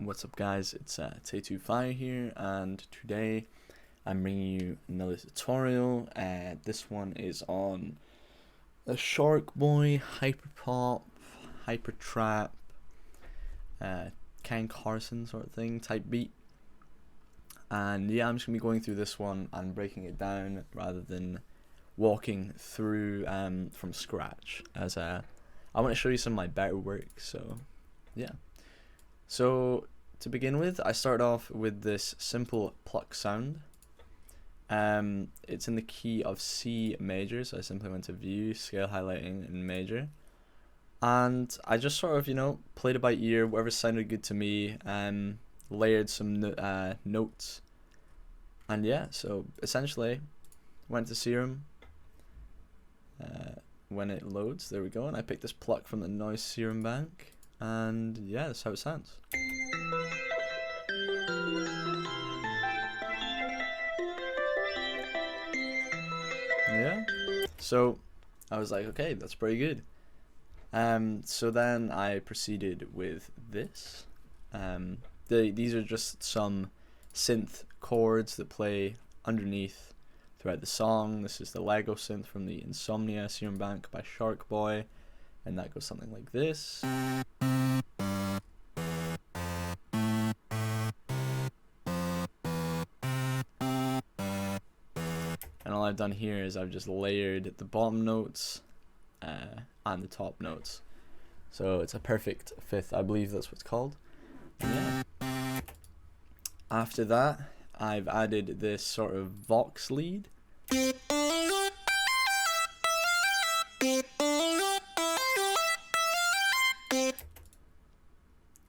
What's up guys, it's Tay25 here, and today I'm bringing you another tutorial. This one is on a Sharkboy, HYPERPOP, HYPERTRAP, Carson sort of thing, type beat. And yeah, I'm just going to be going through this one and breaking it down rather than walking through from scratch, as I want to show you some of my better work. So yeah. So to begin with, I start off with this simple pluck sound. It's in the key of C major, so I simply went to view, scale highlighting in major. And I just sort of, played it by ear, whatever sounded good to me, layered some notes. And yeah, so essentially, went to serum. When it loads, there we go, and I picked this pluck from the noise serum bank. And yeah, that's how it sounds. Yeah, so I was like, okay, that's pretty good. So then I proceeded with this. These are just some synth chords that play underneath throughout the song. This is the Lego synth from the Insomnia Serum Bank by Sharkboy, and that goes something like this. And all I've done here is I've just layered the bottom notes and the top notes. So it's a perfect fifth, I believe that's what it's called. And yeah. After that, I've added this sort of Vox lead.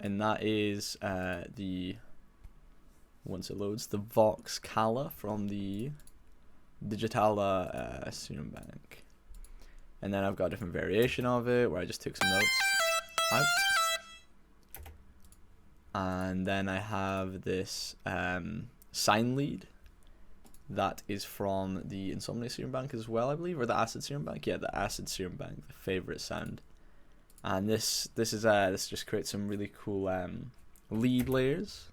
And that is once it loads, the Vox Cala from the Digitala Serum Bank. And then I've got a different variation of it where I just took some notes out. And then I have this sine lead that is from the Insomnia Serum Bank as well, I believe, or the Acid Serum Bank. Yeah, the Acid Serum Bank, the favorite sound. And this just creates some really cool lead layers.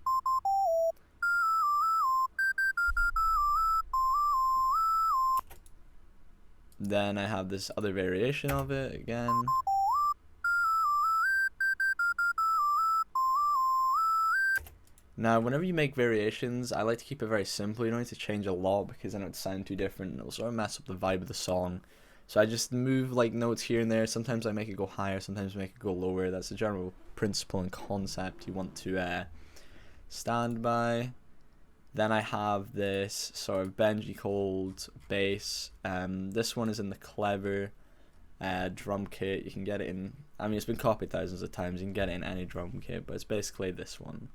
Then I have this other variation of it again. Now, whenever you make variations, I like to keep it very simple. You don't need to change a lot because then it would sound too different and it'll sort of mess up the vibe of the song. So I just move like notes here and there. Sometimes I make it go higher, sometimes I make it go lower. That's the general principle and concept you want to stand by. Then I have this sort of Benji cold bass. This one is in the Clever drum kit. You can get it in, I mean, it's been copied thousands of times. You can get it in any drum kit, but it's basically this one.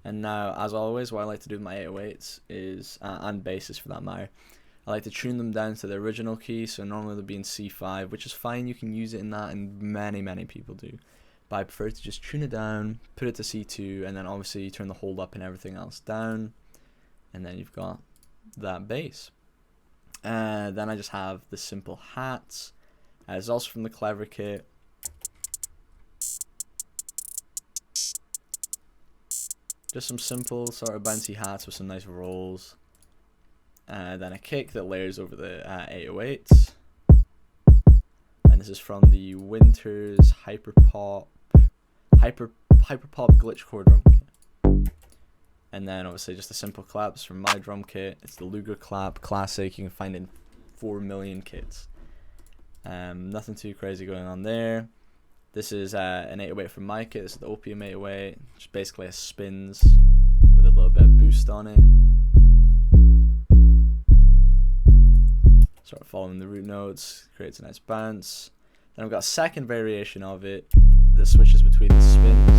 And now, as always, what I like to do with my 808s is, and basses for that matter, I like to tune them down to the original key. So normally they'll be in C5, which is fine. You can use it in that, and many people do. But I prefer to just tune it down, put it to C2, and then obviously turn the hold up and everything else down. And then you've got that bass. Then I just have the simple hats. It's also from the Clever kit. Just some simple sort of bouncy hats with some nice rolls. Then a kick that layers over the 808s. And this is from the Winters HYPERPOP glitch core drum kit. And then obviously just the simple claps from my drum kit. It's the Luger clap classic. You can find in 4 million kits. Nothing too crazy going on there. This is an 808 from my kit. This is the Opium 808. Just basically a spins with a little bit of boost on it. Sort of following the root notes, creates a nice bounce. Then I've got a second variation of it that switches between the spins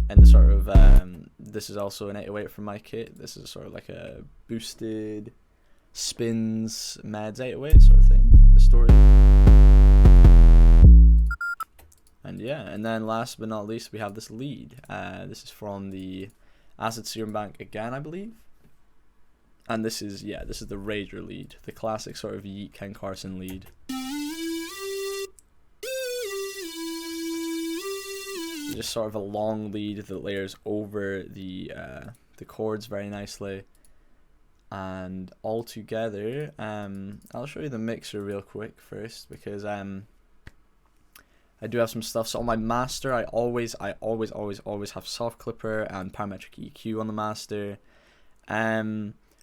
and the sort of, this is also an 808 from my kit. This is sort of like a boosted spins meds 808 sort of thing, distorted. And yeah, and then last but not least, we have this lead. This is from the Acid Serum Bank again, I believe. And this is the Rager lead, the classic sort of Yeet Ken Carson lead. just sort of a long lead that layers over the chords very nicely. And all together, I'll show you the mixer real quick first, because I do have some stuff. So on my master, I always have soft clipper and parametric EQ on the master. A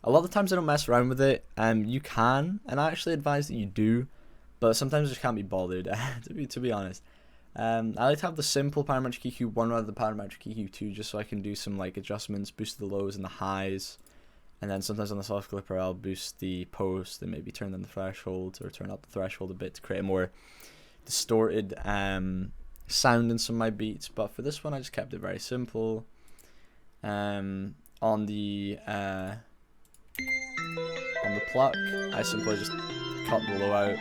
lot of the times I don't mess around with it. You can, and I actually advise that you do, but sometimes I just can't be bothered. to be honest. I like to have the simple parametric EQ 1 rather than parametric EQ 2, just so I can do some like adjustments, boost the lows and the highs. And then sometimes on the soft clipper, I'll boost the post and maybe turn down the threshold or turn up the threshold a bit to create a more distorted sound in some of my beats. But for this one, I just kept it very simple. On the pluck, I simply just cut the low out.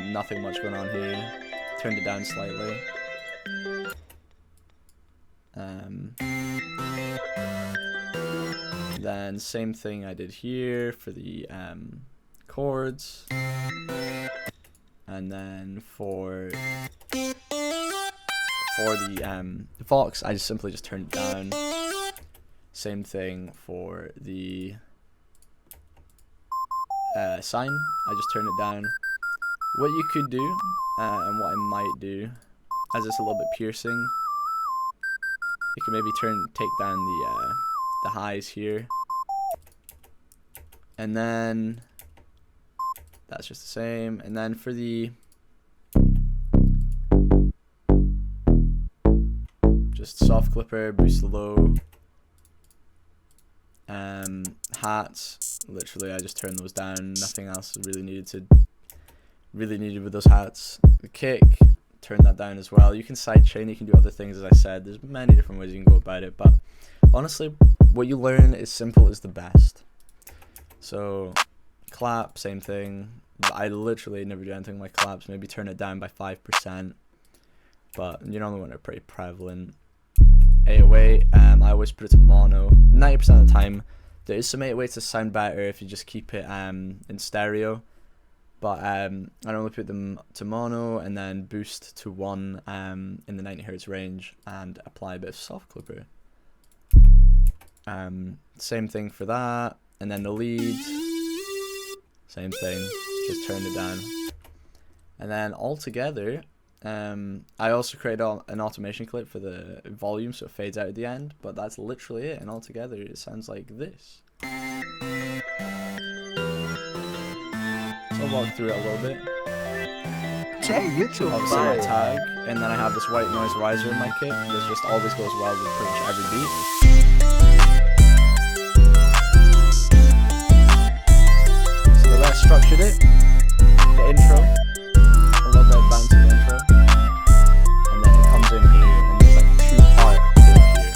Nothing much going on here. Turned it down slightly. Then same thing I did here for the chords, and then for the Vox, I just simply turned it down. Same thing for the sine, I just turned it down. What you could do, and what I might do, as it's a little bit piercing, you can maybe take down the highs here, and then that's just the same. And then for the just soft clipper, boost the low, hats, literally I just turned those down. Nothing else really needed with those hats. The kick, turn that down as well. You can sidechain, you can do other things, as I said. There's many different ways you can go about it, but honestly, what you learn is simple is the best. So clap, same thing. I literally never do anything with my claps. Maybe turn it down by 5%, but you know when they're pretty prevalent. 808, I always put it to mono 90% of the time. There is some 808s that sound better if you just keep it in stereo, but I normally put them to mono and then boost to 1 in the 90 Hz range and apply a bit of soft clipper. Same thing for that, and then the lead, same thing, just turn it down. And then all together, I also created an automation clip for the volume so it fades out at the end, but that's literally it, and all together it sounds like this. So I'll walk through it a little bit. Obviously my tag, and then I have this white noise riser in my kit. This just always goes well with pretty much every beat. So the way I structured it, the intro, a little bit of bounce in the intro, and then it comes in here, and there's like a 2-part bit here.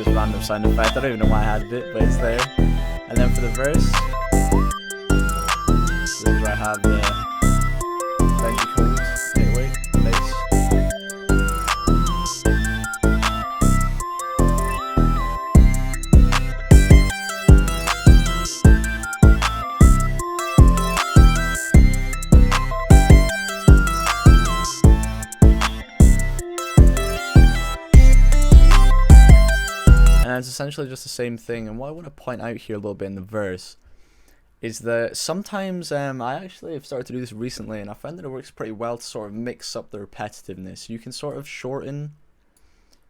Random sound effect, I don't even know why I had it, but it's there. And then for the verse, this is where I have the Benji codes, 808, bass. And it's essentially just the same thing. And what I want to point out here a little bit in the verse is that sometimes I actually have started to do this recently, and I found that it works pretty well to sort of mix up the repetitiveness. You can sort of shorten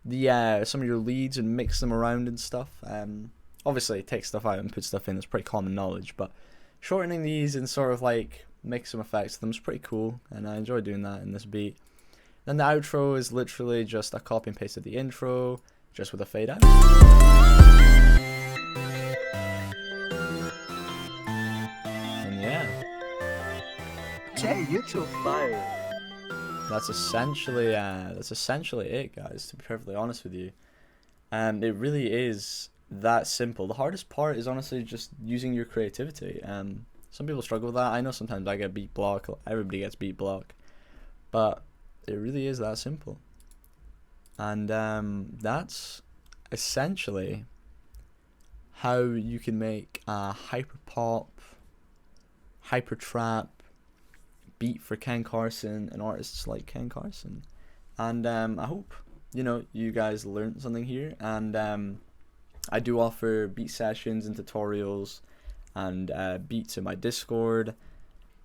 the some of your leads and mix them around and stuff. Obviously take stuff out and put stuff in, that's pretty common knowledge, but shortening these and sort of like make some effects to them is pretty cool, and I enjoy doing that in this beat. Then the outro is literally just a copy and paste of the intro, just with a fade out. And yeah. You're too fire. That's essentially it, guys, to be perfectly honest with you. It really is that simple. The hardest part is honestly just using your creativity. Some people struggle with that. I know sometimes I get beat block. Everybody gets beat block, but it really is that simple. And that's essentially how you can make a hyper pop, hyper trap beat for Ken Carson and artists like Ken Carson. And I hope you guys learned something here. And I do offer beat sessions and tutorials and beats in my Discord.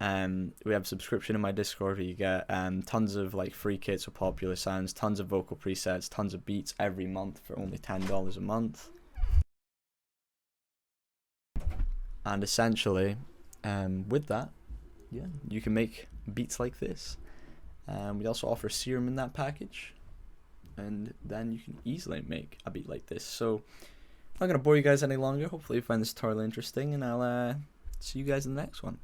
We have a subscription in my Discord where you get tons of like free kits with popular sounds, tons of vocal presets, tons of beats every month for only $10 a month. And essentially, with that, yeah, you can make beats like this. We also offer serum in that package, and then you can easily make a beat like this. So I'm not gonna bore you guys any longer. Hopefully you find this tutorial interesting, and I'll see you guys in the next one.